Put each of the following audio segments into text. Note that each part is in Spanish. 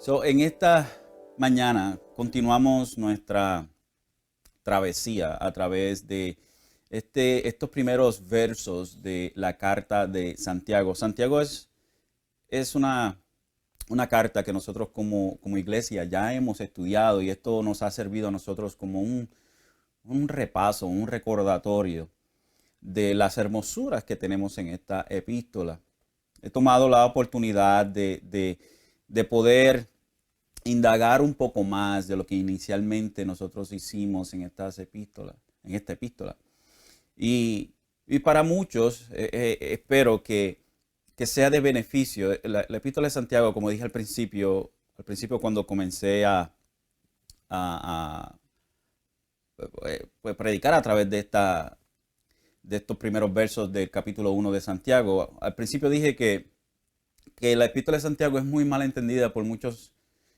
En esta mañana continuamos nuestra travesía a través de estos primeros versos de la carta de Santiago. Santiago es una carta que nosotros como iglesia ya hemos estudiado, y esto nos ha servido a nosotros como un repaso, un recordatorio de las hermosuras que tenemos en esta epístola. He tomado la oportunidad de poder indagar un poco más de lo que inicialmente nosotros hicimos en esta epístola. Y para muchos, espero que sea de beneficio. La epístola de Santiago, como dije al principio cuando comencé a, pues, predicar a través de estos primeros versos del capítulo 1 de Santiago. Al principio dije que la epístola de Santiago es muy mal entendida por muchos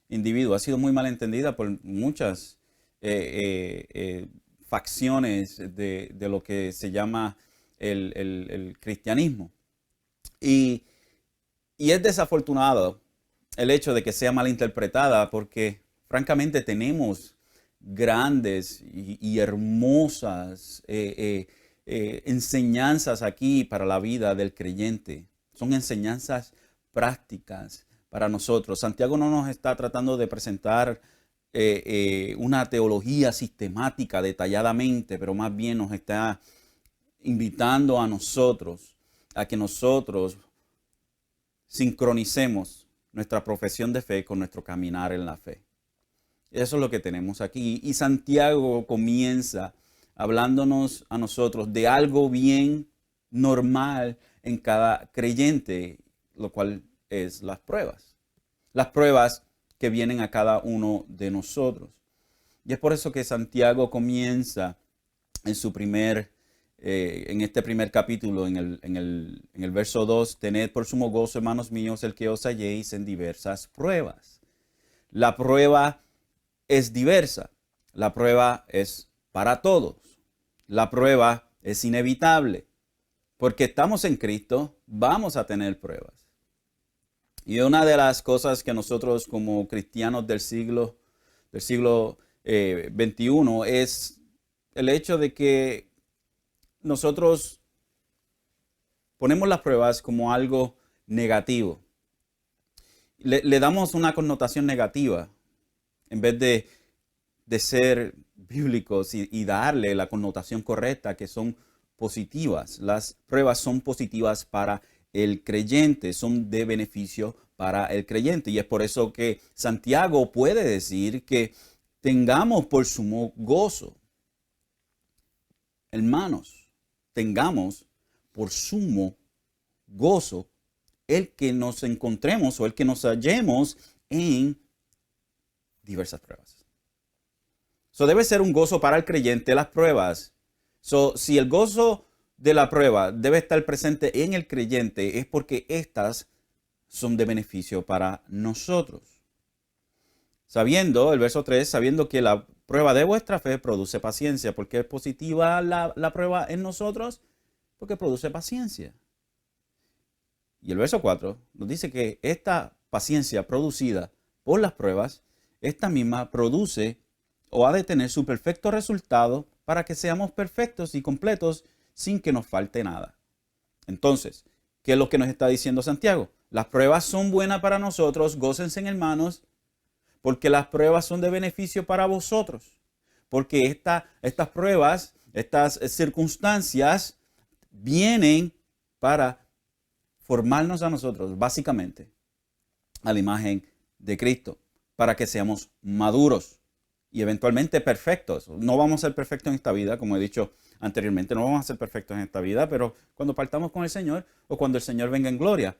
individuos, ha sido muy mal entendida por muchas facciones de lo que se llama el cristianismo. Y, y es desafortunado el hecho de que sea mal interpretada, porque francamente tenemos grandes y hermosas enseñanzas aquí para la vida del creyente. Son enseñanzas prácticas para nosotros. Santiago no nos está tratando de presentar una teología sistemática detalladamente, pero más bien nos está invitando a nosotros a que nosotros sincronicemos nuestra profesión de fe con nuestro caminar en la fe. Eso es lo que tenemos aquí. Y Santiago comienza hablándonos a nosotros de algo bien normal en cada creyente, lo cual es las pruebas. Las pruebas que vienen a cada uno de nosotros. Y es por eso que Santiago comienza en este primer capítulo, en el verso 2, tened por sumo gozo, hermanos míos, el que os halléis en diversas pruebas. La prueba es diversa. La prueba es para todos. La prueba es inevitable. Porque estamos en Cristo, vamos a tener pruebas. Y una de las cosas que nosotros como cristianos del siglo XXI es el hecho de que nosotros ponemos las pruebas como algo negativo. Le damos una connotación negativa en vez de ser bíblicos y darle la connotación correcta, que son positivas. Las pruebas son positivas para el creyente, son de beneficio para el creyente. Y es por eso que Santiago puede decir que tengamos por sumo gozo. Hermanos, tengamos por sumo gozo el que nos encontremos o el que nos hallemos en diversas pruebas. Debe ser un gozo para el creyente las pruebas. Si el gozo de la prueba debe estar presente en el creyente, es porque estas son de beneficio para nosotros. El verso 3, sabiendo que la prueba de vuestra fe produce paciencia. ¿Por qué es positiva la prueba en nosotros? Porque produce paciencia. Y el verso 4 nos dice que esta paciencia producida por las pruebas, esta misma produce o ha de tener su perfecto resultado para que seamos perfectos y completos sin que nos falte nada. Entonces, ¿qué es lo que nos está diciendo Santiago? Las pruebas son buenas para nosotros, gócense, hermanos, porque las pruebas son de beneficio para vosotros. Porque estas pruebas, estas circunstancias vienen para formarnos a nosotros, básicamente, a la imagen de Cristo, para que seamos maduros y eventualmente perfectos. No vamos a ser perfectos en esta vida, como he dicho anteriormente, no vamos a ser perfectos en esta vida, pero cuando partamos con el Señor o cuando el Señor venga en gloria,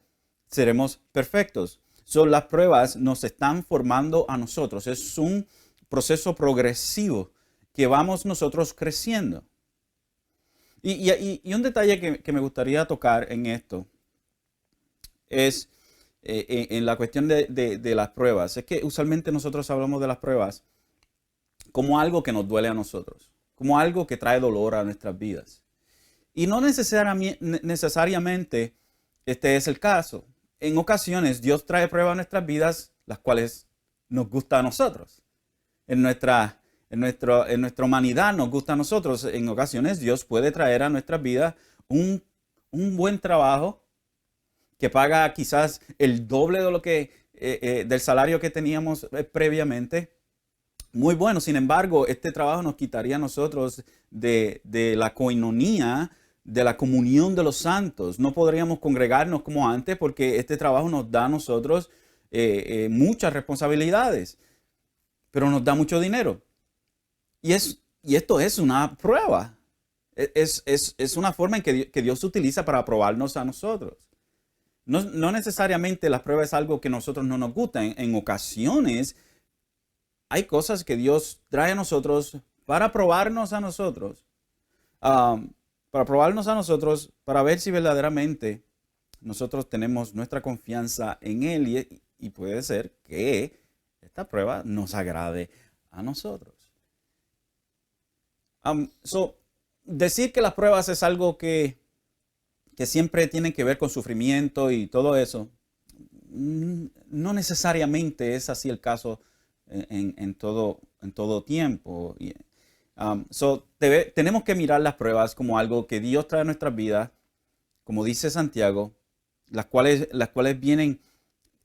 seremos perfectos. Las pruebas nos están formando a nosotros. Es un proceso progresivo que vamos nosotros creciendo. Y un detalle que me gustaría tocar en esto es en la cuestión de las pruebas. Es que usualmente nosotros hablamos de las pruebas como algo que nos duele a nosotros, como algo que trae dolor a nuestras vidas. Y no necesariamente este es el caso. En ocasiones Dios trae pruebas a nuestras vidas, las cuales nos gusta a nosotros. En nuestra humanidad nos gusta a nosotros. En ocasiones Dios puede traer a nuestras vidas un buen trabajo que paga quizás el doble de lo que, del salario que teníamos previamente. Muy bueno, sin embargo, este trabajo nos quitaría a nosotros de la coinonía, de la comunión de los santos. No podríamos congregarnos como antes porque este trabajo nos da a nosotros muchas responsabilidades, pero nos da mucho dinero. Y esto es una prueba. Es una forma en que Dios utiliza para probarnos a nosotros. No necesariamente la prueba es algo que a nosotros no nos gusta. En ocasiones hay cosas que Dios trae a nosotros para probarnos a nosotros. Para probarnos a nosotros, para ver si verdaderamente nosotros tenemos nuestra confianza en Él y puede ser que esta prueba nos agrade a nosotros. Decir que las pruebas es algo que siempre tienen que ver con sufrimiento y todo eso, no necesariamente es así el caso en todo tiempo. Tenemos que mirar las pruebas como algo que Dios trae a nuestras vidas, como dice Santiago, las cuales vienen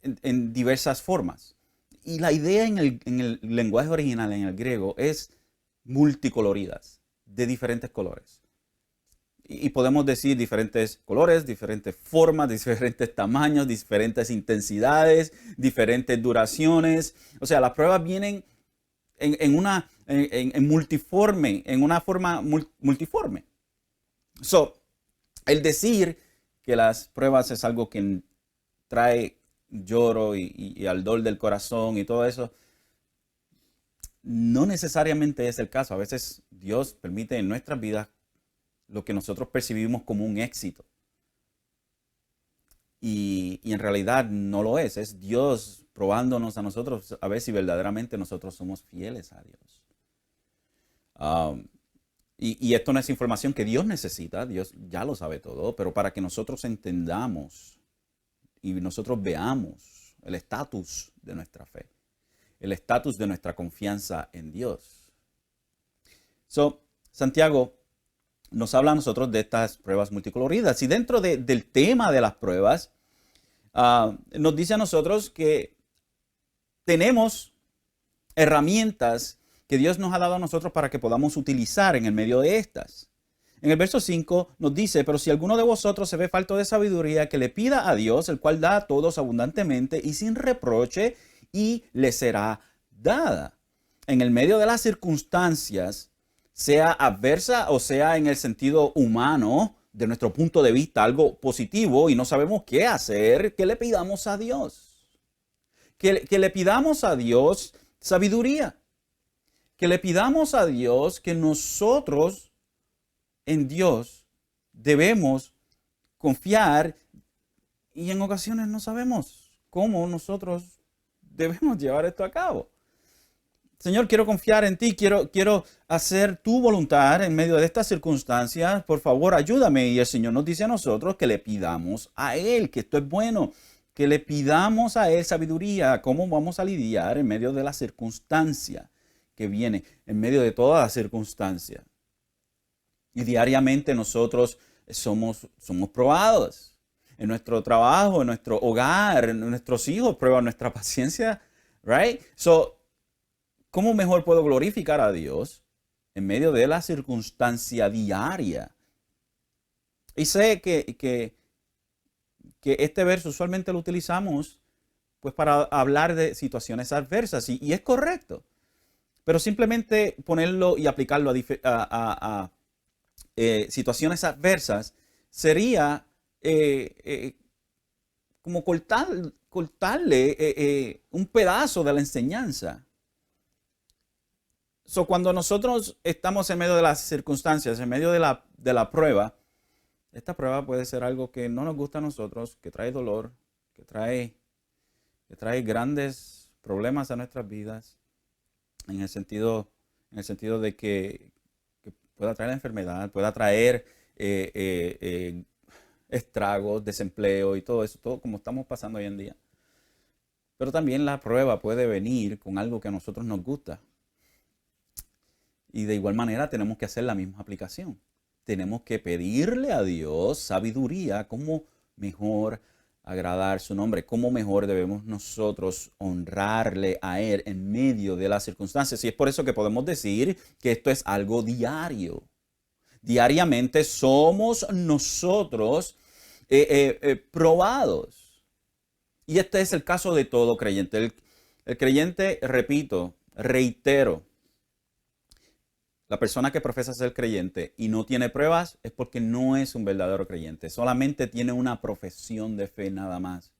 en diversas formas. Y la idea en el lenguaje original, en el griego, es multicoloridas, de diferentes colores. Y podemos decir diferentes colores, diferentes formas, diferentes tamaños, diferentes intensidades, diferentes duraciones. O sea, las pruebas vienen en multiforme, en una forma multiforme. El decir que las pruebas es algo que trae lloro y ardor del corazón y todo eso, no necesariamente es el caso. A veces Dios permite en nuestras vidas lo que nosotros percibimos como un éxito. Y en realidad no lo es. Es Dios probándonos a nosotros a ver si verdaderamente nosotros somos fieles a Dios. Y esto no es información que Dios necesita. Dios ya lo sabe todo. Pero para que nosotros entendamos y nosotros veamos el estatus de nuestra fe, el estatus de nuestra confianza en Dios. Santiago nos habla a nosotros de estas pruebas multicoloridas. Y dentro del tema de las pruebas, nos dice a nosotros que tenemos herramientas que Dios nos ha dado a nosotros para que podamos utilizar en el medio de estas. En el verso 5 nos dice, pero si alguno de vosotros se ve falto de sabiduría, que le pida a Dios, el cual da a todos abundantemente y sin reproche, y le será dada. En el medio de las circunstancias, sea adversa o sea en el sentido humano, de nuestro punto de vista, algo positivo y no sabemos qué hacer, que le pidamos a Dios. Que le pidamos a Dios sabiduría. Que le pidamos a Dios que nosotros en Dios debemos confiar y en ocasiones no sabemos cómo nosotros debemos llevar esto a cabo. Señor, quiero confiar en ti, quiero hacer tu voluntad en medio de estas circunstancias. Por favor, ayúdame. Y el Señor nos dice a nosotros que le pidamos a Él, que esto es bueno, que le pidamos a Él sabiduría, cómo vamos a lidiar en medio de la circunstancia que viene, en medio de toda la circunstancia. Y diariamente nosotros somos probados. En nuestro trabajo, en nuestro hogar, en nuestros hijos prueban nuestra paciencia, right? ¿Cómo mejor puedo glorificar a Dios en medio de la circunstancia diaria? Y sé que este verso usualmente lo utilizamos pues para hablar de situaciones adversas y es correcto. Pero simplemente ponerlo y aplicarlo a situaciones adversas sería como cortarle un pedazo de la enseñanza. Cuando nosotros estamos en medio de las circunstancias, en medio de la prueba, esta prueba puede ser algo que no nos gusta a nosotros, que trae dolor, que trae grandes problemas a nuestras vidas, en el sentido de que pueda traer enfermedad, pueda traer estragos, desempleo y todo eso, todo como estamos pasando hoy en día. Pero también la prueba puede venir con algo que a nosotros nos gusta. Y de igual manera tenemos que hacer la misma aplicación. Tenemos que pedirle a Dios sabiduría, cómo mejor agradar su nombre, cómo mejor debemos nosotros honrarle a Él en medio de las circunstancias. Y es por eso que podemos decir que esto es algo diario. Diariamente somos nosotros probados. Y este es el caso de todo creyente. El creyente, repito, reitero, la persona que profesa ser creyente y no tiene pruebas es porque no es un verdadero creyente. Solamente tiene una profesión de fe nada más.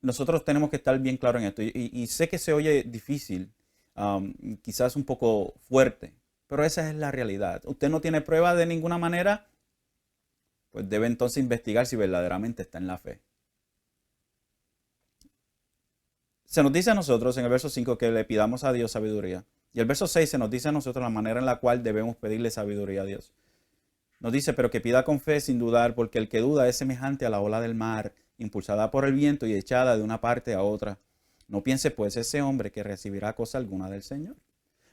Nosotros tenemos que estar bien claros en esto. Y sé que se oye difícil, quizás un poco fuerte, pero esa es la realidad. Usted no tiene pruebas de ninguna manera, pues debe entonces investigar si verdaderamente está en la fe. Se nos dice a nosotros en el verso 5 que le pidamos a Dios sabiduría. Y el verso 6 se nos dice a nosotros la manera en la cual debemos pedirle sabiduría a Dios. Nos dice, pero que pida con fe sin dudar, porque el que duda es semejante a la ola del mar, impulsada por el viento y echada de una parte a otra. No piense pues ese hombre que recibirá cosa alguna del Señor.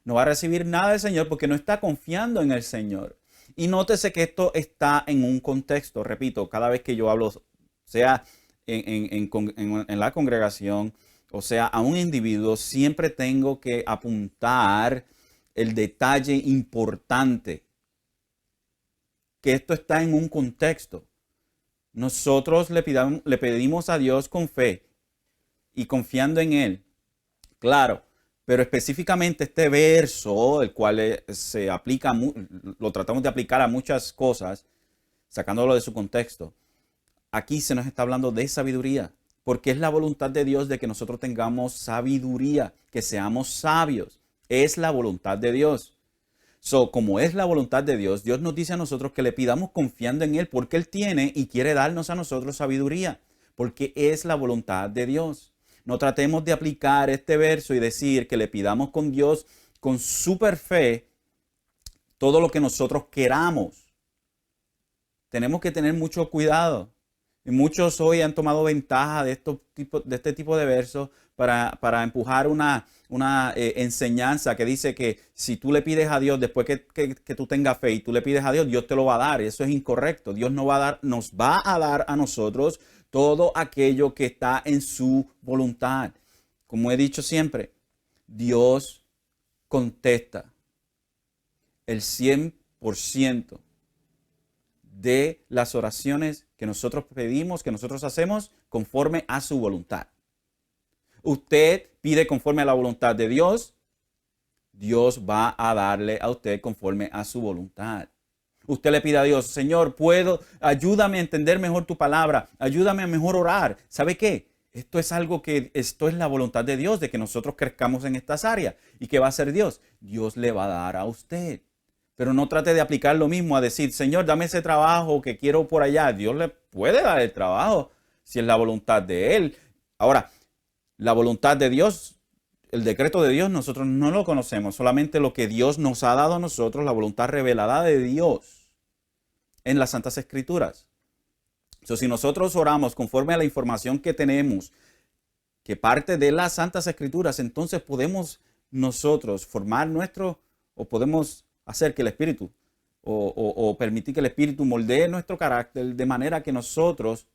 No va a recibir nada del Señor porque no está confiando en el Señor. Y nótese que esto está en un contexto. Repito, cada vez que yo hablo, sea en la congregación, o sea, a un individuo, siempre tengo que apuntar el detalle importante, que esto está en un contexto. Nosotros le pedimos a Dios con fe y confiando en Él. Claro, pero específicamente este verso, el cual se aplica, lo tratamos de aplicar a muchas cosas, sacándolo de su contexto. Aquí se nos está hablando de sabiduría. Porque es la voluntad de Dios de que nosotros tengamos sabiduría, que seamos sabios. Es la voluntad de Dios. Como es la voluntad de Dios, Dios nos dice a nosotros que le pidamos confiando en Él porque Él tiene y quiere darnos a nosotros sabiduría. Porque es la voluntad de Dios. No tratemos de aplicar este verso y decir que le pidamos con Dios con super fe todo lo que nosotros queramos. Tenemos que tener mucho cuidado. Y muchos hoy han tomado ventaja de este tipo de versos para empujar una enseñanza que dice que si tú le pides a Dios después que tú tengas fe y tú le pides a Dios, Dios te lo va a dar. Eso es incorrecto. Dios nos va a dar a nosotros todo aquello que está en su voluntad. Como he dicho siempre, Dios contesta el 100% de las oraciones que nosotros pedimos, que nosotros hacemos, conforme a su voluntad. Usted pide conforme a la voluntad de Dios, Dios va a darle a usted conforme a su voluntad. Usted le pide a Dios, Señor, ayúdame a entender mejor tu palabra, ayúdame a mejor orar. ¿Sabe qué? Esto es la voluntad de Dios, de que nosotros crezcamos en estas áreas. ¿Y qué va a hacer Dios? Dios le va a dar a usted. Pero no trate de aplicar lo mismo a decir, Señor, dame ese trabajo que quiero por allá. Dios le puede dar el trabajo si es la voluntad de Él. Ahora, la voluntad de Dios, el decreto de Dios, nosotros no lo conocemos. Solamente lo que Dios nos ha dado a nosotros, la voluntad revelada de Dios en las Santas Escrituras. Si nosotros oramos conforme a la información que tenemos, que parte de las Santas Escrituras, entonces podemos nosotros podemos hacer que el Espíritu o permitir que el Espíritu moldee nuestro carácter de manera que nosotros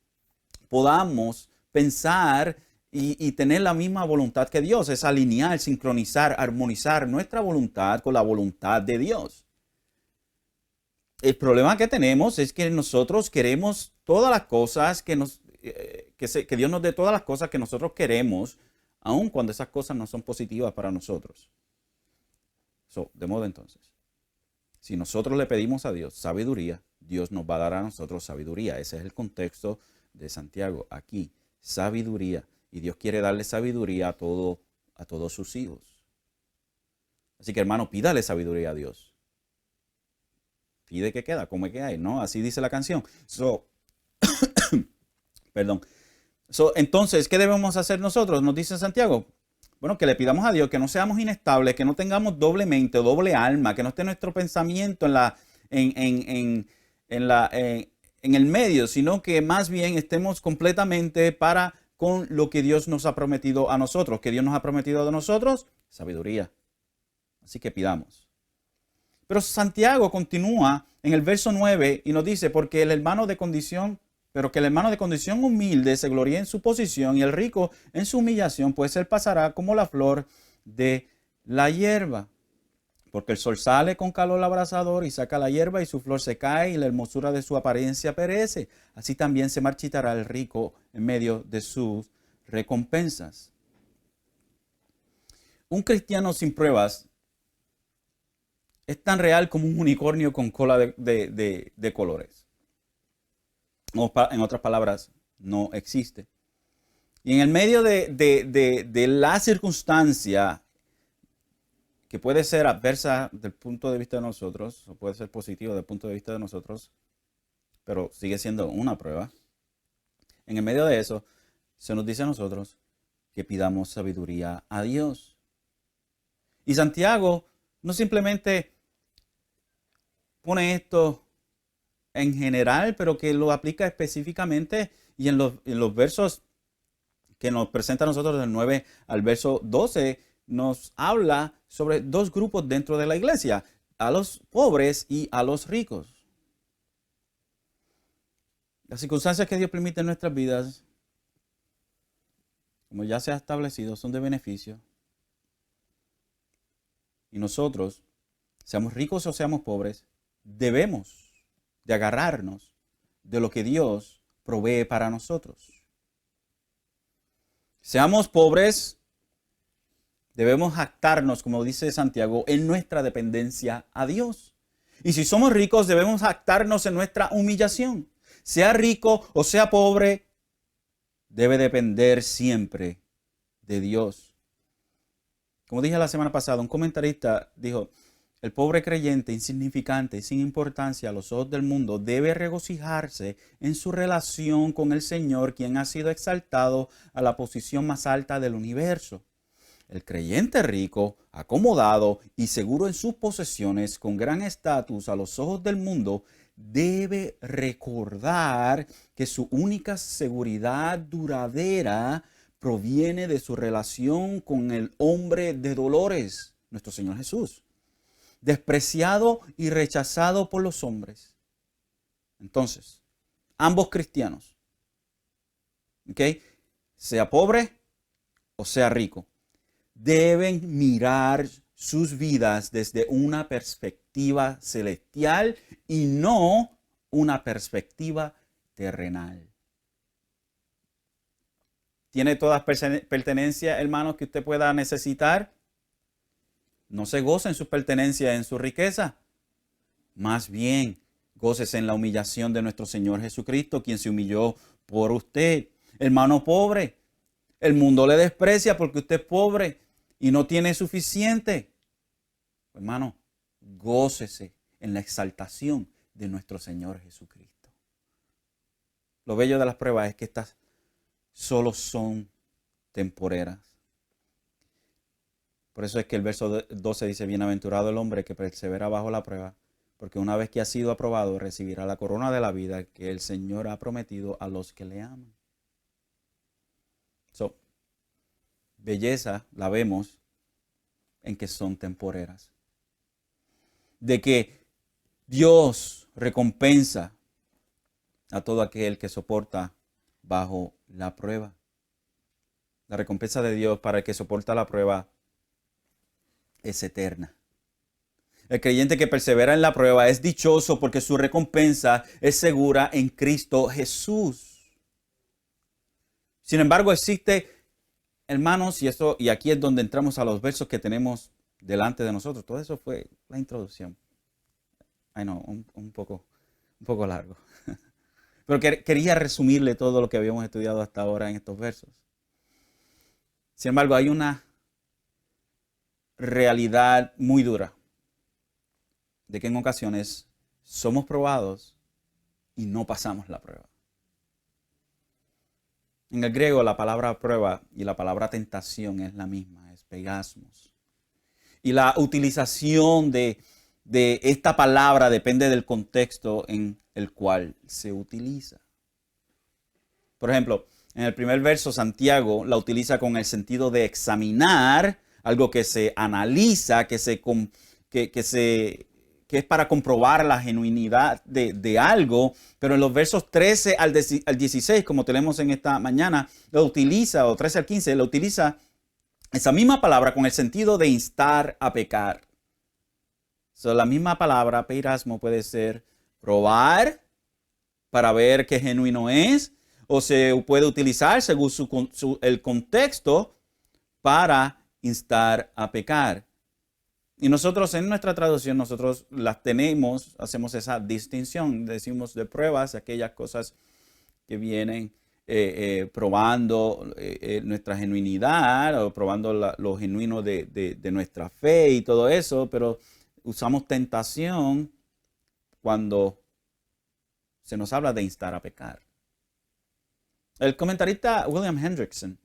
podamos pensar y tener la misma voluntad que Dios. Es alinear, sincronizar, armonizar nuestra voluntad con la voluntad de Dios. El problema que tenemos es que nosotros queremos todas las cosas que Dios nos dé todas las cosas que nosotros queremos, aun cuando esas cosas no son positivas para nosotros. De modo entonces, si nosotros le pedimos a Dios sabiduría, Dios nos va a dar a nosotros sabiduría. Ese es el contexto de Santiago aquí. Sabiduría. Y Dios quiere darle sabiduría a todos sus hijos. Así que, hermano, pídale sabiduría a Dios. Pide que queda, come que hay, ¿no? Así dice la canción. Perdón. Entonces, ¿qué debemos hacer nosotros? Nos dice Santiago. Bueno, que le pidamos a Dios que no seamos inestables, que no tengamos doble mente o doble alma, que no esté nuestro pensamiento en en el medio, sino que más bien estemos completamente para con lo que Dios nos ha prometido a nosotros. ¿Que Dios nos ha prometido a nosotros? Sabiduría. Así que pidamos. Pero Santiago continúa en el verso 9 y nos dice, porque el hermano de condición, pero que el hermano de condición humilde se gloríe en su posición y el rico en su humillación, pues él pasará como la flor de la hierba. Porque el sol sale con calor abrasador y saca la hierba y su flor se cae y la hermosura de su apariencia perece. Así también se marchitará el rico en medio de sus recompensas. Un cristiano sin pruebas es tan real como un unicornio con cola de colores. En otras palabras, no existe. Y en el medio de la circunstancia, que puede ser adversa del punto de vista de nosotros, o puede ser positiva del punto de vista de nosotros, pero sigue siendo una prueba. En el medio de eso, se nos dice a nosotros que pidamos sabiduría a Dios. Y Santiago no simplemente pone esto en general, pero que lo aplica específicamente y en los versos que nos presenta a nosotros del 9 al verso 12, nos habla sobre dos grupos dentro de la iglesia, a los pobres y a los ricos. Las circunstancias que Dios permite en nuestras vidas, como ya se ha establecido, son de beneficio. Y nosotros, seamos ricos o seamos pobres, debemos de agarrarnos de lo que Dios provee para nosotros. Seamos pobres, debemos jactarnos, como dice Santiago, en nuestra dependencia a Dios. Y si somos ricos, debemos jactarnos en nuestra humillación. Sea rico o sea pobre, debe depender siempre de Dios. Como dije la semana pasada, un comentarista dijo, el pobre creyente, insignificante, sin importancia a los ojos del mundo, debe regocijarse en su relación con el Señor, quien ha sido exaltado a la posición más alta del universo. El creyente rico, acomodado y seguro en sus posesiones, con gran estatus a los ojos del mundo, debe recordar que su única seguridad duradera proviene de su relación con el hombre de dolores, nuestro Señor Jesús, despreciado y rechazado por los hombres. Entonces, ambos cristianos, ¿ok?, sea pobre o sea rico, deben mirar sus vidas desde una perspectiva celestial y no una perspectiva terrenal. ¿Tiene todas pertenencias, hermanos, que usted pueda necesitar? No se goce en su pertenencia, en su riqueza. Más bien, gócese en la humillación de nuestro Señor Jesucristo, quien se humilló por usted. Hermano pobre, el mundo le desprecia porque usted es pobre y no tiene suficiente. Hermano, gócese en la exaltación de nuestro Señor Jesucristo. Lo bello de las pruebas es que estas solo son temporeras. Por eso es que el verso 12 dice, bienaventurado el hombre que persevera bajo la prueba, porque una vez que ha sido aprobado recibirá la corona de la vida que el Señor ha prometido a los que le aman. Belleza la vemos en que son temporeras. De que Dios recompensa a todo aquel que soporta bajo la prueba. La recompensa de Dios para el que soporta la prueba es eterna. El creyente que persevera en la prueba es dichoso porque su recompensa es segura en Cristo Jesús. Sin embargo, existe, hermanos, y aquí es donde entramos a los versos que tenemos delante de nosotros. Todo eso fue la introducción. Un poco largo. Pero quería resumirle todo lo que habíamos estudiado hasta ahora en estos versos. Sin embargo, hay una realidad muy dura de que en ocasiones somos probados y no pasamos la prueba. En el griego la palabra prueba y la palabra tentación es la misma, es pegasmos. Y la utilización de de esta palabra depende del contexto en el cual se utiliza. Por ejemplo, en el primer verso, Santiago la utiliza con el sentido de examinar, algo que se analiza, que es para comprobar la genuinidad de algo, pero en los versos 13 al 16, como tenemos en esta mañana, lo utiliza, o 13 al 15, lo utiliza esa misma palabra con el sentido de instar a pecar. La misma palabra, peirasmo, puede ser probar para ver qué genuino es, o se puede utilizar según el contexto para instar a pecar. Y nosotros en nuestra traducción, nosotros las tenemos, hacemos esa distinción, decimos de pruebas, aquellas cosas que vienen probando nuestra genuinidad o probando lo genuino de nuestra fe y todo eso, pero usamos tentación cuando se nos habla de instar a pecar. El comentarista William Hendrickson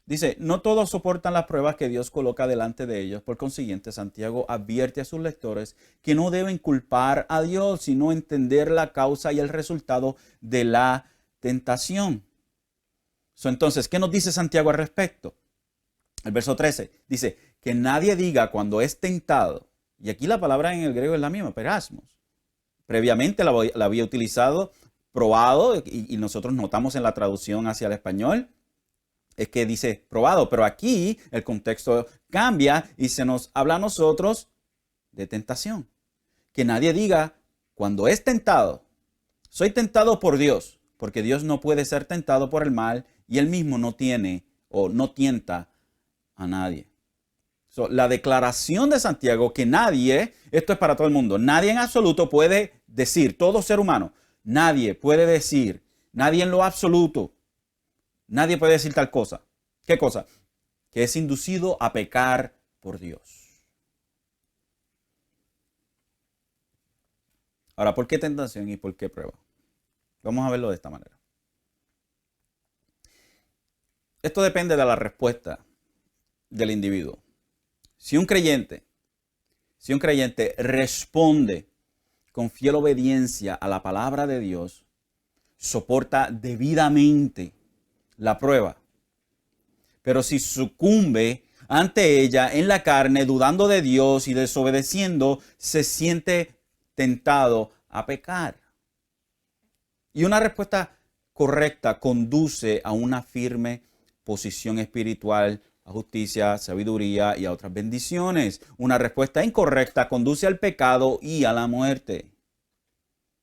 dice, no todos soportan las pruebas que Dios coloca delante de ellos. Por consiguiente, Santiago advierte a sus lectores que no deben culpar a Dios, sino entender la causa y el resultado de la tentación. Entonces, ¿qué nos dice Santiago al respecto? El verso 13 dice, que nadie diga cuando es tentado, y aquí la palabra en el griego es la misma, perasmos. Previamente la había utilizado, probado, y nosotros notamos en la traducción hacia el español, es que dice probado, pero aquí el contexto cambia y se nos habla a nosotros de tentación. Que nadie diga, cuando es tentado, soy tentado por Dios, porque Dios no puede ser tentado por el mal y él mismo no tiene o no tienta a nadie. La declaración de Santiago que nadie, esto es para todo el mundo, nadie en absoluto puede decir, todo ser humano, nadie puede decir, nadie en lo absoluto, nadie puede decir tal cosa. ¿Qué cosa? Que es inducido a pecar por Dios. Ahora, ¿por qué tentación y por qué prueba? Vamos a verlo de esta manera. Esto depende de la respuesta del individuo. Si un creyente responde con fiel obediencia a la palabra de Dios, soporta debidamente la prueba. Pero si sucumbe ante ella en la carne, dudando de Dios y desobedeciendo, se siente tentado a pecar. Y una respuesta correcta conduce a una firme posición espiritual, a justicia, sabiduría y a otras bendiciones. Una respuesta incorrecta conduce al pecado y a la muerte.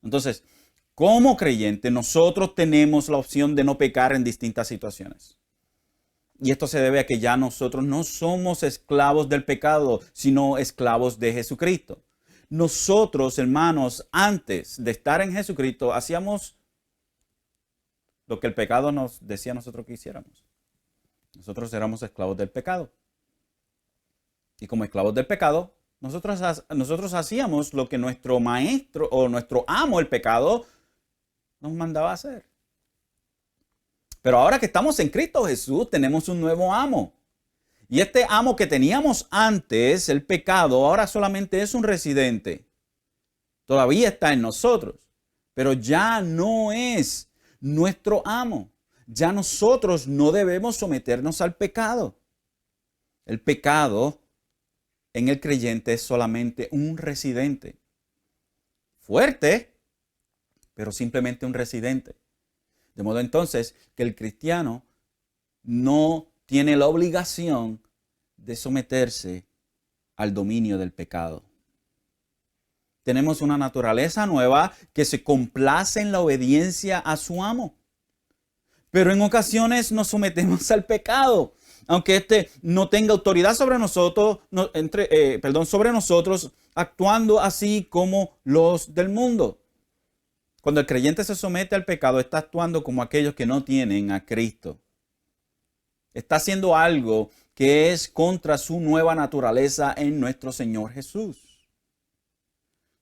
Entonces, como creyente, nosotros tenemos la opción de no pecar en distintas situaciones. Y esto se debe a que ya nosotros no somos esclavos del pecado, sino esclavos de Jesucristo. Nosotros, hermanos, antes de estar en Jesucristo, hacíamos lo que el pecado nos decía a nosotros que hiciéramos. Nosotros éramos esclavos del pecado. Y como esclavos del pecado, nosotros hacíamos lo que nuestro maestro o nuestro amo, el pecado, nos mandaba a hacer. Pero ahora que estamos en Cristo Jesús, tenemos un nuevo amo. Y este amo que teníamos antes, el pecado, ahora solamente es un residente. Todavía está en nosotros, pero ya no es nuestro amo. Ya nosotros no debemos someternos al pecado. El pecado en el creyente es solamente un residente. Fuerte, pero simplemente un residente. De modo entonces que el cristiano no tiene la obligación de someterse al dominio del pecado. Tenemos una naturaleza nueva que se complace en la obediencia a su amo. Pero en ocasiones nos sometemos al pecado, aunque este no tenga autoridad sobre nosotros, sobre nosotros, actuando así como los del mundo. Cuando el creyente se somete al pecado, está actuando como aquellos que no tienen a Cristo. Está haciendo algo que es contra su nueva naturaleza en nuestro Señor Jesús.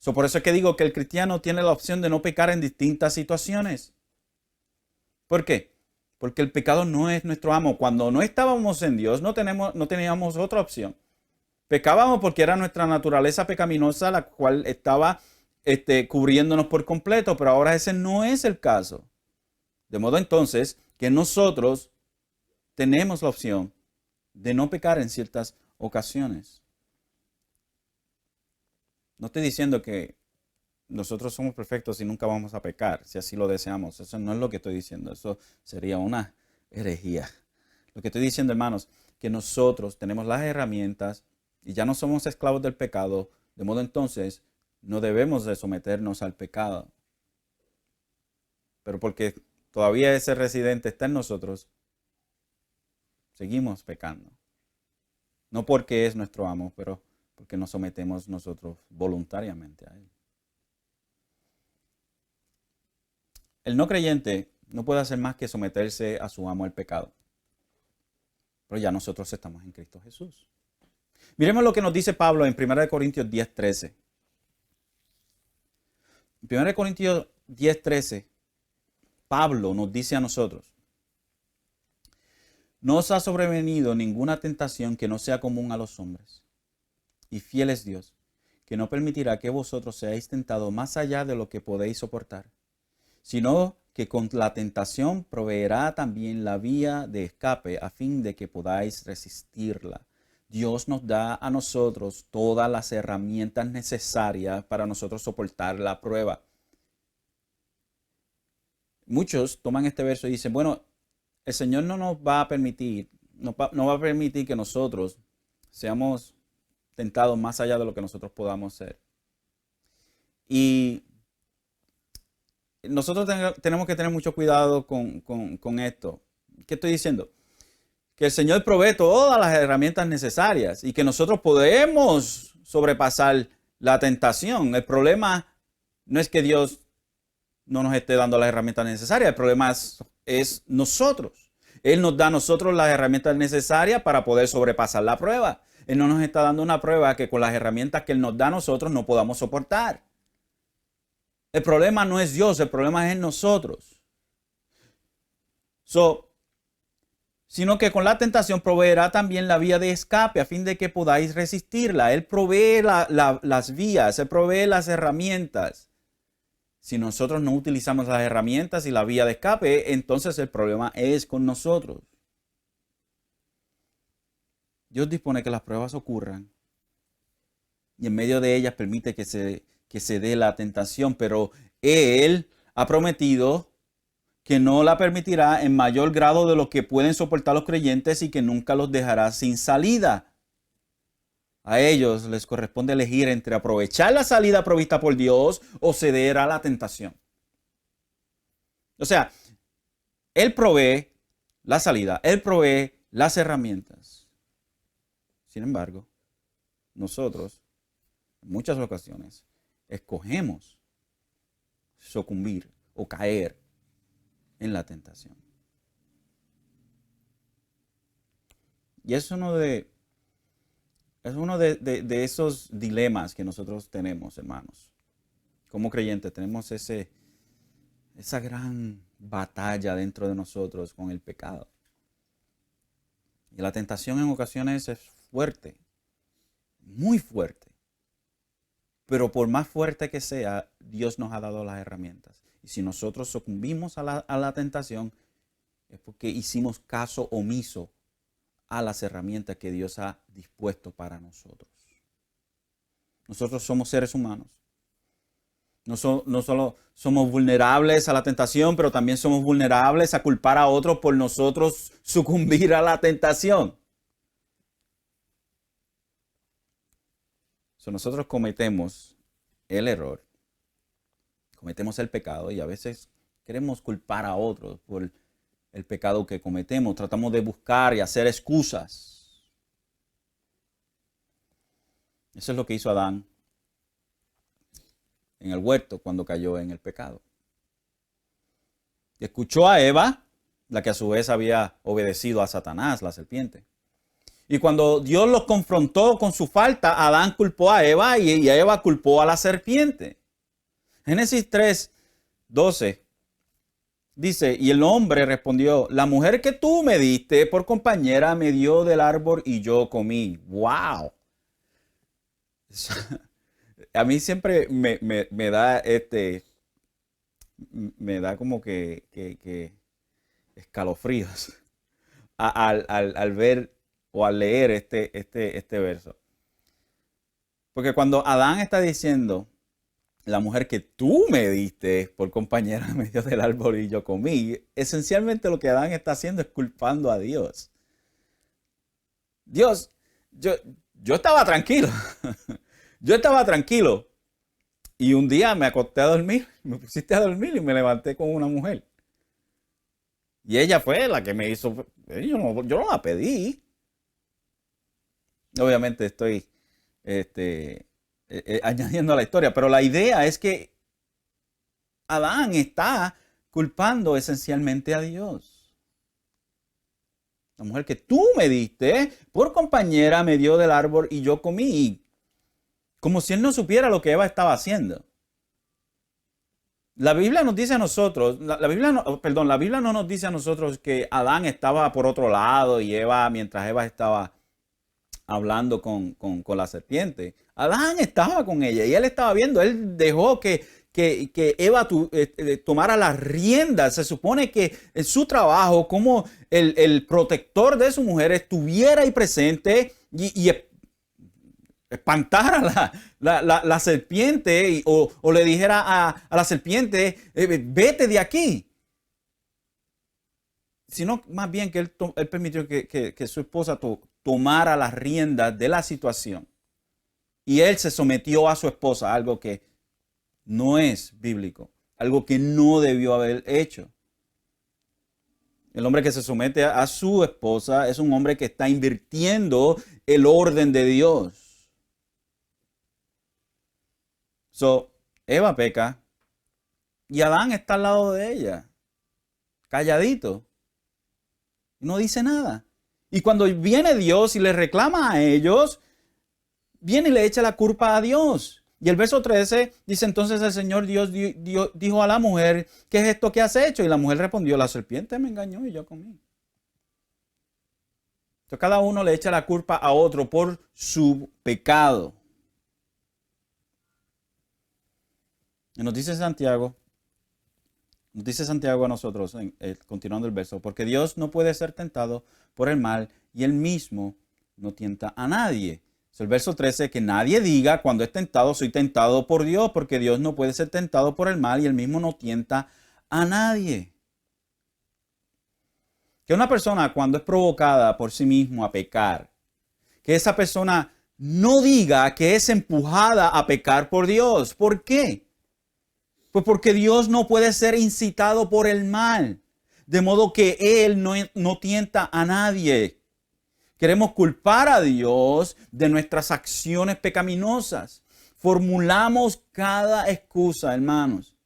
Por eso es que digo que el cristiano tiene la opción de no pecar en distintas situaciones. ¿Por qué? Porque el pecado no es nuestro amo. Cuando no estábamos en Dios, no teníamos otra opción. Pecábamos porque era nuestra naturaleza pecaminosa la cual estaba cubriéndonos por completo, pero ahora ese no es el caso. De modo entonces que nosotros tenemos la opción de no pecar en ciertas ocasiones. No estoy diciendo que nosotros somos perfectos y nunca vamos a pecar, si así lo deseamos. Eso no es lo que estoy diciendo. Eso sería una herejía. Lo que estoy diciendo, hermanos, que nosotros tenemos las herramientas y ya no somos esclavos del pecado. De modo entonces, no debemos de someternos al pecado. Pero porque todavía ese residente está en nosotros, seguimos pecando. No porque es nuestro amo, pero porque nos sometemos nosotros voluntariamente a él. El no creyente no puede hacer más que someterse a su amo el pecado. Pero ya nosotros estamos en Cristo Jesús. Miremos lo que nos dice Pablo en 1 Corintios 10:13. En 1 Corintios 10:13, Pablo nos dice a nosotros: no os ha sobrevenido ninguna tentación que no sea común a los hombres. Y fiel es Dios, que no permitirá que vosotros seáis tentados más allá de lo que podéis soportar, sino que con la tentación proveerá también la vía de escape a fin de que podáis resistirla. Dios nos da a nosotros todas las herramientas necesarias para nosotros soportar la prueba. Muchos toman este verso y dicen, bueno, el Señor no nos va a permitir, no va a permitir que nosotros seamos tentados más allá de lo que nosotros podamos ser. Y nosotros tenemos que tener mucho cuidado con esto. ¿Qué estoy diciendo? Que el Señor provee todas las herramientas necesarias y que nosotros podemos sobrepasar la tentación. El problema no es que Dios no nos esté dando las herramientas necesarias. El problema es nosotros. Él nos da a nosotros las herramientas necesarias para poder sobrepasar la prueba. Él no nos está dando una prueba que con las herramientas que Él nos da a nosotros no podamos soportar. El problema no es Dios, el problema es en nosotros. Sino que con la tentación proveerá también la vía de escape a fin de que podáis resistirla. Él provee las vías, Él provee las herramientas. Si nosotros no utilizamos las herramientas y la vía de escape, entonces el problema es con nosotros. Dios dispone que las pruebas ocurran y en medio de ellas permite que se dé la tentación, pero Él ha prometido que no la permitirá en mayor grado de lo que pueden soportar los creyentes y que nunca los dejará sin salida. A ellos les corresponde elegir entre aprovechar la salida provista por Dios o ceder a la tentación. O sea, Él provee la salida, Él provee las herramientas. Sin embargo, nosotros, en muchas ocasiones, escogemos sucumbir o caer en la tentación. Y es uno de esos dilemas que nosotros tenemos, hermanos. Como creyentes tenemos esa gran batalla dentro de nosotros con el pecado. Y la tentación en ocasiones es fuerte, muy fuerte. Pero por más fuerte que sea, Dios nos ha dado las herramientas. Y si nosotros sucumbimos a la tentación, es porque hicimos caso omiso a las herramientas que Dios ha dispuesto para nosotros. Nosotros somos seres humanos. No solo somos vulnerables a la tentación, pero también somos vulnerables a culpar a otros por nosotros sucumbir a la tentación. Nosotros cometemos el error, cometemos el pecado y a veces queremos culpar a otros por el pecado que cometemos. Tratamos de buscar y hacer excusas. Eso es lo que hizo Adán en el huerto cuando cayó en el pecado. Escuchó a Eva, la que a su vez había obedecido a Satanás, la serpiente. Y cuando Dios los confrontó con su falta, Adán culpó a Eva y Eva culpó a la serpiente. Génesis 3:12 dice, y el hombre respondió, la mujer que tú me diste por compañera me dio del árbol y yo comí. ¡Wow! A mí siempre me da me da como que escalofríos al ver o al leer este verso. Porque cuando Adán está diciendo, la mujer que tú me diste por compañera en medio del árbol y yo comí, esencialmente lo que Adán está haciendo es culpando a Dios. Dios, yo, yo estaba tranquilo. Yo estaba tranquilo. Y un día me acosté a dormir, me pusiste a dormir y me levanté con una mujer. Y ella fue la que me hizo. Yo no la pedí. Obviamente estoy añadiendo a la historia, pero la idea es que Adán está culpando esencialmente a Dios. La mujer que tú me diste por compañera me dio del árbol y yo comí. Como si él no supiera lo que Eva estaba haciendo. La Biblia nos dice a nosotros, la Biblia no, perdón, la Biblia no nos dice a nosotros que Adán estaba por otro lado y Eva, mientras Eva estaba hablando con la serpiente. Adán estaba con ella y él estaba viendo, él dejó que Eva tomara las riendas. Se supone que en su trabajo como el protector de su mujer estuviera ahí presente y espantar a la serpiente o le dijera a la serpiente, vete de aquí. Sino más bien que él permitió que su esposa tomara las riendas de la situación. Y él se sometió a su esposa, algo que no es bíblico, algo que no debió haber hecho. El hombre que se somete a su esposa es un hombre que está invirtiendo el orden de Dios. Eva peca y Adán está al lado de ella, calladito, no dice nada. Y cuando viene Dios y le reclama a ellos, viene y le echa la culpa a Dios. Y el verso 13 dice, entonces el Señor Dios dijo a la mujer, ¿qué es esto que has hecho? Y la mujer respondió, la serpiente me engañó y yo comí. Entonces cada uno le echa la culpa a otro por su pecado. Y nos dice Santiago a nosotros, continuando el verso, porque Dios no puede ser tentado por el mal y él mismo no tienta a nadie. Es el verso 13, que nadie diga cuando es tentado, soy tentado por Dios, porque Dios no puede ser tentado por el mal y él mismo no tienta a nadie. Que una persona cuando es provocada por sí mismo a pecar, que esa persona no diga que es empujada a pecar por Dios. ¿Por qué? Pues porque Dios no puede ser incitado por el mal, de modo que Él no tienta a nadie. Queremos culpar a Dios de nuestras acciones pecaminosas. Formulamos cada excusa, hermanos,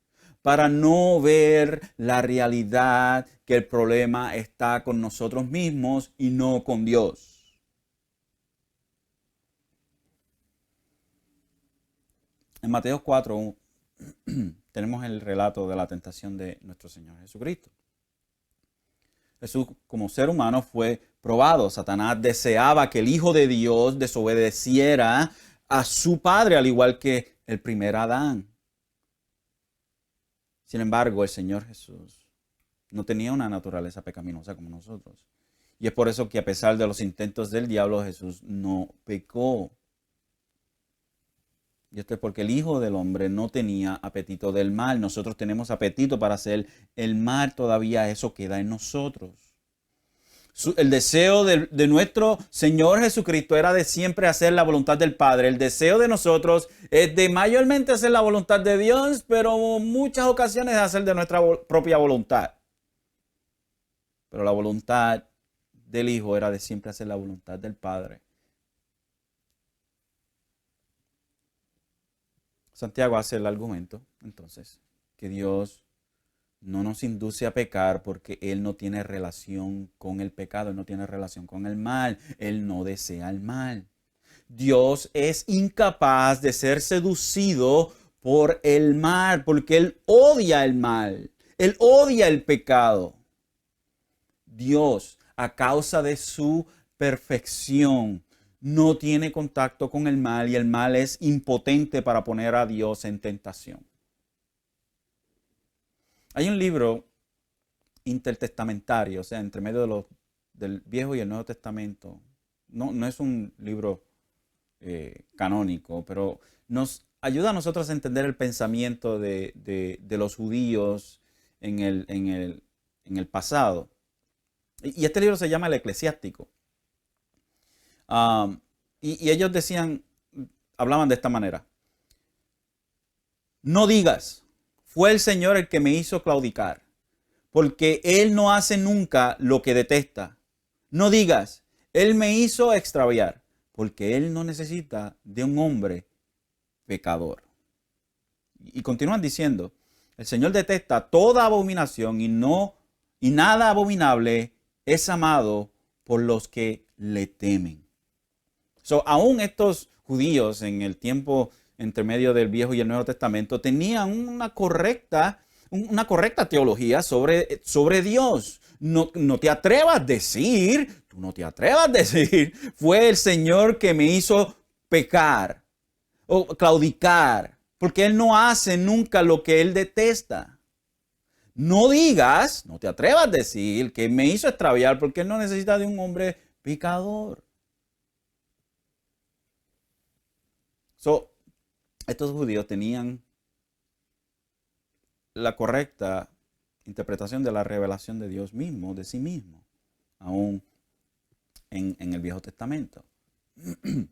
para no ver la realidad que el problema está con nosotros mismos y no con Dios. En Mateo 4, tenemos el relato de la tentación de nuestro Señor Jesucristo. Jesús, como ser humano, fue probado. Satanás deseaba que el Hijo de Dios desobedeciera a su Padre, al igual que el primer Adán. Sin embargo, el Señor Jesús no tenía una naturaleza pecaminosa como nosotros. Y es por eso que a pesar de los intentos del diablo, Jesús no pecó. Y esto es porque el Hijo del Hombre no tenía apetito del mal. Nosotros tenemos apetito para hacer el mal, todavía eso queda en nosotros. El deseo de nuestro Señor Jesucristo era de siempre hacer la voluntad del Padre. El deseo de nosotros es de mayormente hacer la voluntad de Dios, pero en muchas ocasiones de hacer de nuestra propia voluntad. Pero la voluntad del Hijo era de siempre hacer la voluntad del Padre. Santiago hace el argumento, entonces, que Dios no nos induce a pecar porque Él no tiene relación con el pecado, Él no tiene relación con el mal, Él no desea el mal. Dios es incapaz de ser seducido por el mal, porque Él odia el mal, Él odia el pecado. Dios, a causa de su perfección, no tiene contacto con el mal y el mal es impotente para poner a Dios en tentación. Hay un libro intertestamentario, o sea, entre medio del Viejo y el Nuevo Testamento. No es un libro canónico, pero nos ayuda a nosotros a entender el pensamiento de los judíos en el pasado. Y este libro se llama El Eclesiástico. Y ellos hablaban de esta manera. No digas, fue el Señor el que me hizo claudicar, porque Él no hace nunca lo que detesta. No digas, Él me hizo extraviar, porque Él no necesita de un hombre pecador. Y continúan diciendo, el Señor detesta toda abominación y nada abominable es amado por los que le temen. Aún estos judíos en el tiempo entre medio del Viejo y el Nuevo Testamento tenían una correcta teología sobre Dios. No te atrevas a decir, fue el Señor que me hizo pecar o claudicar, porque Él no hace nunca lo que Él detesta. No te atrevas a decir que me hizo extraviar, porque Él no necesita de un hombre pecador. Estos judíos tenían la correcta interpretación de la revelación de Dios mismo, de sí mismo, aún en el Viejo Testamento. El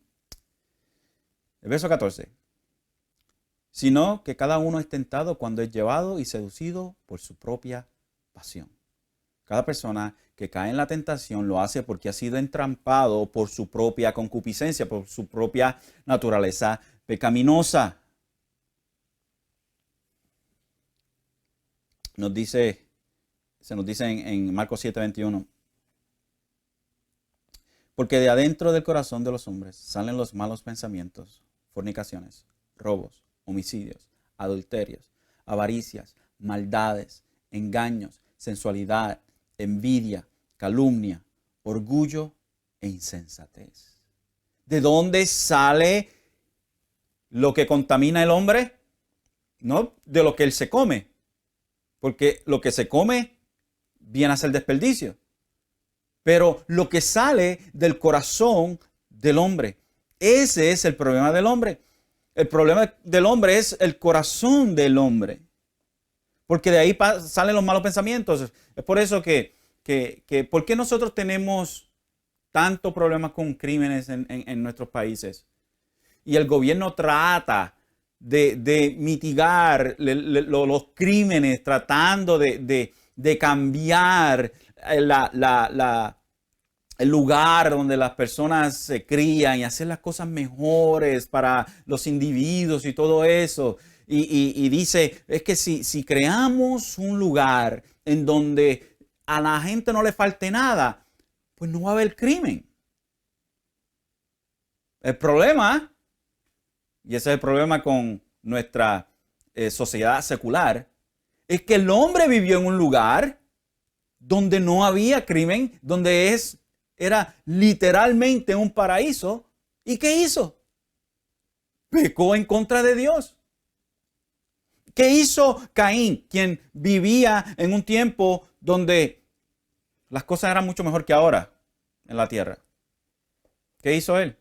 verso 14. Sino que cada uno es tentado cuando es llevado y seducido por su propia pasión. Cada persona que cae en la tentación lo hace porque ha sido entrampado por su propia concupiscencia, por su propia naturaleza pecaminosa. Se nos dice en Marcos 7:21. Porque de adentro del corazón de los hombres salen los malos pensamientos, fornicaciones, robos, homicidios, adulterios, avaricias, maldades, engaños, sensualidad, envidia, calumnia, orgullo e insensatez. ¿De dónde sale lo que contamina el hombre? No de lo que él se come, porque lo que se come viene a ser desperdicio. Pero lo que sale del corazón del hombre, ese es el problema del hombre. El problema del hombre es el corazón del hombre. Porque de ahí salen los malos pensamientos. Es por eso que ¿por qué nosotros tenemos tantos problemas con crímenes en nuestros países? Y el gobierno trata de mitigar los crímenes, tratando de cambiar el lugar donde las personas se crían y hacer las cosas mejores para los individuos y todo eso. Y dice, es que si creamos un lugar en donde a la gente no le falte nada, pues no va a haber crimen. El problema, y ese es el problema con nuestra sociedad secular, es que el hombre vivió en un lugar donde no había crimen, donde era literalmente un paraíso. ¿Y qué hizo? Pecó en contra de Dios. ¿Qué hizo Caín, quien vivía en un tiempo donde las cosas eran mucho mejor que ahora en la tierra? ¿Qué hizo él?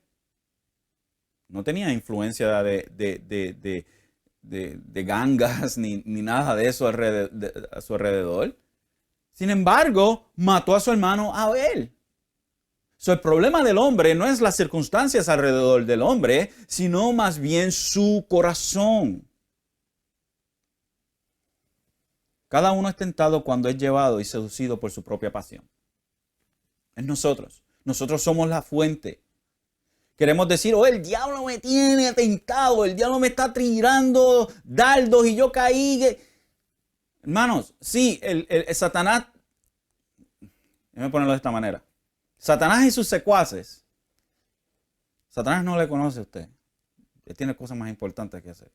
No tenía influencia de gangas ni nada de eso a su alrededor. Sin embargo, mató a su hermano Abel. El problema del hombre no es las circunstancias alrededor del hombre, sino más bien su corazón. Cada uno es tentado cuando es llevado y seducido por su propia pasión. Es nosotros. Nosotros somos la fuente. Queremos decir, el diablo me tiene tentado, el diablo me está tirando dardos y yo caí. Hermanos, sí, el Satanás, déjame ponerlo de esta manera. Satanás y sus secuaces. Satanás no le conoce a usted. Él tiene cosas más importantes que hacer.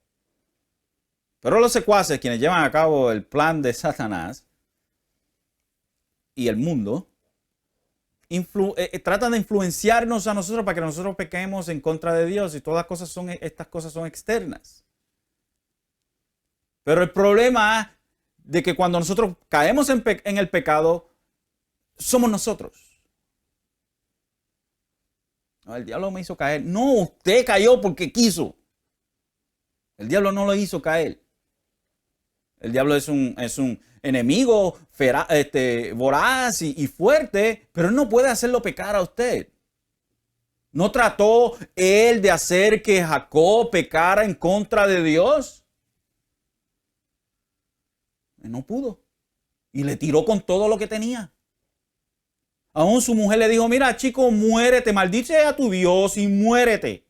Pero los secuaces, quienes llevan a cabo el plan de Satanás y el mundo, tratan de influenciarnos a nosotros para que nosotros pequemos en contra de Dios, y todas estas cosas son externas. Pero el problema de que cuando nosotros caemos en el pecado, somos nosotros. No, el diablo me hizo caer. No, usted cayó porque quiso. El diablo no lo hizo caer. El diablo es un enemigo voraz y fuerte, pero él no puede hacerlo pecar a usted. ¿No trató él de hacer que Jacob pecara en contra de Dios? Él no pudo. Y le tiró con todo lo que tenía. Aún su mujer le dijo, mira chico, muérete, maldice a tu Dios y muérete.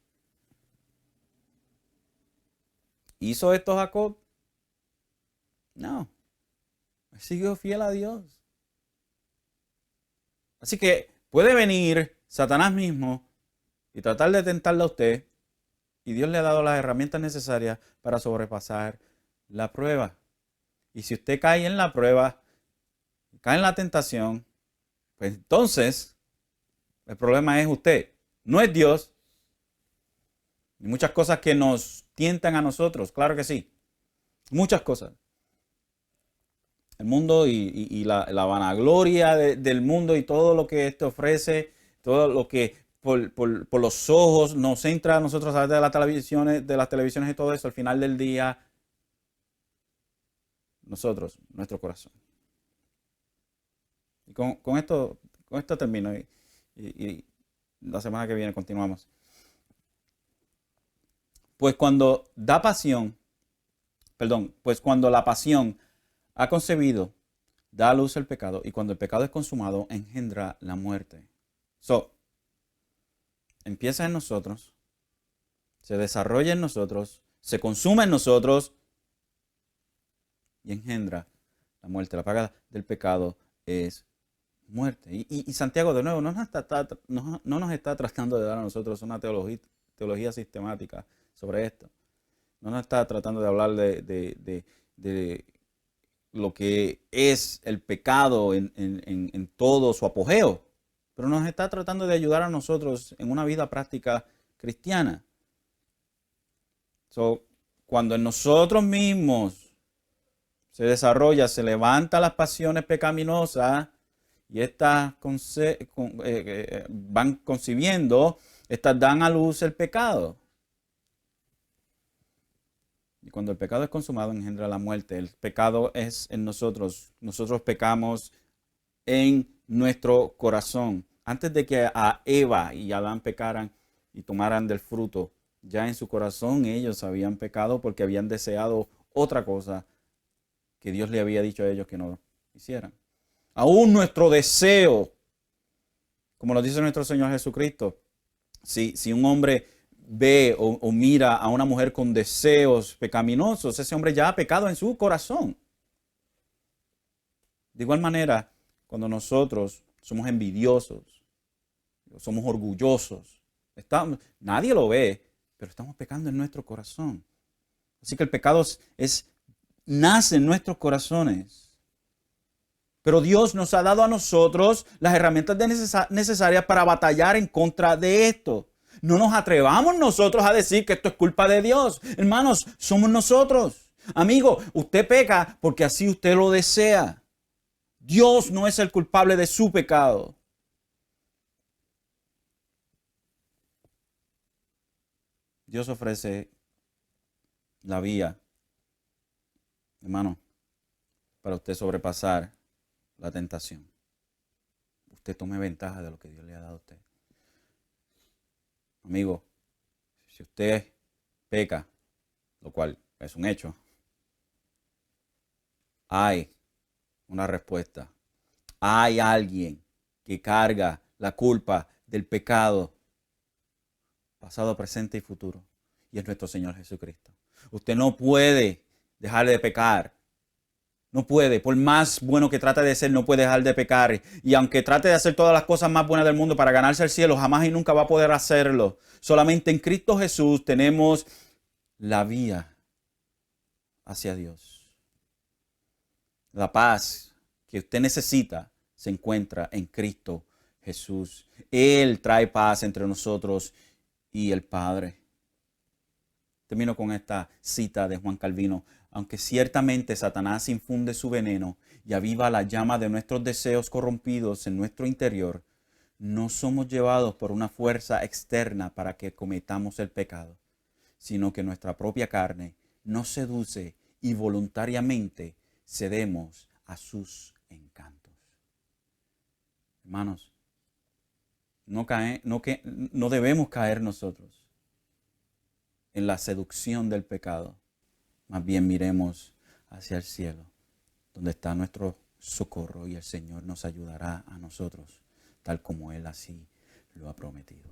¿Hizo esto Jacob? No. Él siguió fiel a Dios. Así que puede venir Satanás mismo y tratar de tentarle a usted, y Dios le ha dado las herramientas necesarias para sobrepasar la prueba. Y si usted cae en la prueba, cae en la tentación, pues entonces el problema es usted, no es Dios. Y muchas cosas que nos tientan a nosotros, claro que sí. Muchas cosas. El mundo y la vanagloria del mundo y todo lo que este ofrece, todo lo que por los ojos nos entra a nosotros a través de las televisiones y todo eso, al final del día, nosotros, nuestro corazón. Y con esto termino y la semana que viene continuamos. Pues cuando cuando la pasión ha concebido, da a luz el pecado, y cuando el pecado es consumado, engendra la muerte. Empieza en nosotros, se desarrolla en nosotros, se consume en nosotros y engendra la muerte. La paga del pecado es muerte. Y Santiago, de nuevo, no nos está tratando de dar a nosotros una teología sistemática sobre esto. No nos está tratando de hablar de lo que es el pecado en todo su apogeo, pero nos está tratando de ayudar a nosotros en una vida práctica cristiana. Cuando en nosotros mismos se desarrolla, se levantan las pasiones pecaminosas y estas van concibiendo, estas dan a luz el pecado. Y cuando el pecado es consumado, engendra la muerte. El pecado es en nosotros. Nosotros pecamos en nuestro corazón. Antes de que a Eva y Adán pecaran y tomaran del fruto, ya en su corazón ellos habían pecado porque habían deseado otra cosa que Dios le había dicho a ellos que no hicieran. Aún nuestro deseo, como lo dice nuestro Señor Jesucristo, si un hombre ve o mira a una mujer con deseos pecaminosos, ese hombre ya ha pecado en su corazón. De igual manera, cuando nosotros somos envidiosos, somos orgullosos, nadie lo ve, pero estamos pecando en nuestro corazón. Así que el pecado nace en nuestros corazones. Pero Dios nos ha dado a nosotros las herramientas necesarias para batallar en contra de esto. No nos atrevamos nosotros a decir que esto es culpa de Dios. Hermanos, somos nosotros. Amigo, usted peca porque así usted lo desea. Dios no es el culpable de su pecado. Dios ofrece la vía, hermano, para usted sobrepasar la tentación. Usted tome ventaja de lo que Dios le ha dado a usted. Amigo, si usted peca, lo cual es un hecho, hay una respuesta. Hay alguien que carga la culpa del pecado, pasado, presente y futuro, y es nuestro Señor Jesucristo. Usted no puede dejar de pecar. No puede, por más bueno que trate de ser, no puede dejar de pecar. Y aunque trate de hacer todas las cosas más buenas del mundo para ganarse el cielo, jamás y nunca va a poder hacerlo. Solamente en Cristo Jesús tenemos la vía hacia Dios. La paz que usted necesita se encuentra en Cristo Jesús. Él trae paz entre nosotros y el Padre. Termino con esta cita de Juan Calvino. Aunque ciertamente Satanás infunde su veneno y aviva la llama de nuestros deseos corrompidos en nuestro interior, no somos llevados por una fuerza externa para que cometamos el pecado, sino que nuestra propia carne nos seduce y voluntariamente cedemos a sus encantos. Hermanos, no debemos caer nosotros en la seducción del pecado. Más bien miremos hacia el cielo, donde está nuestro socorro, y el Señor nos ayudará a nosotros, tal como Él así lo ha prometido.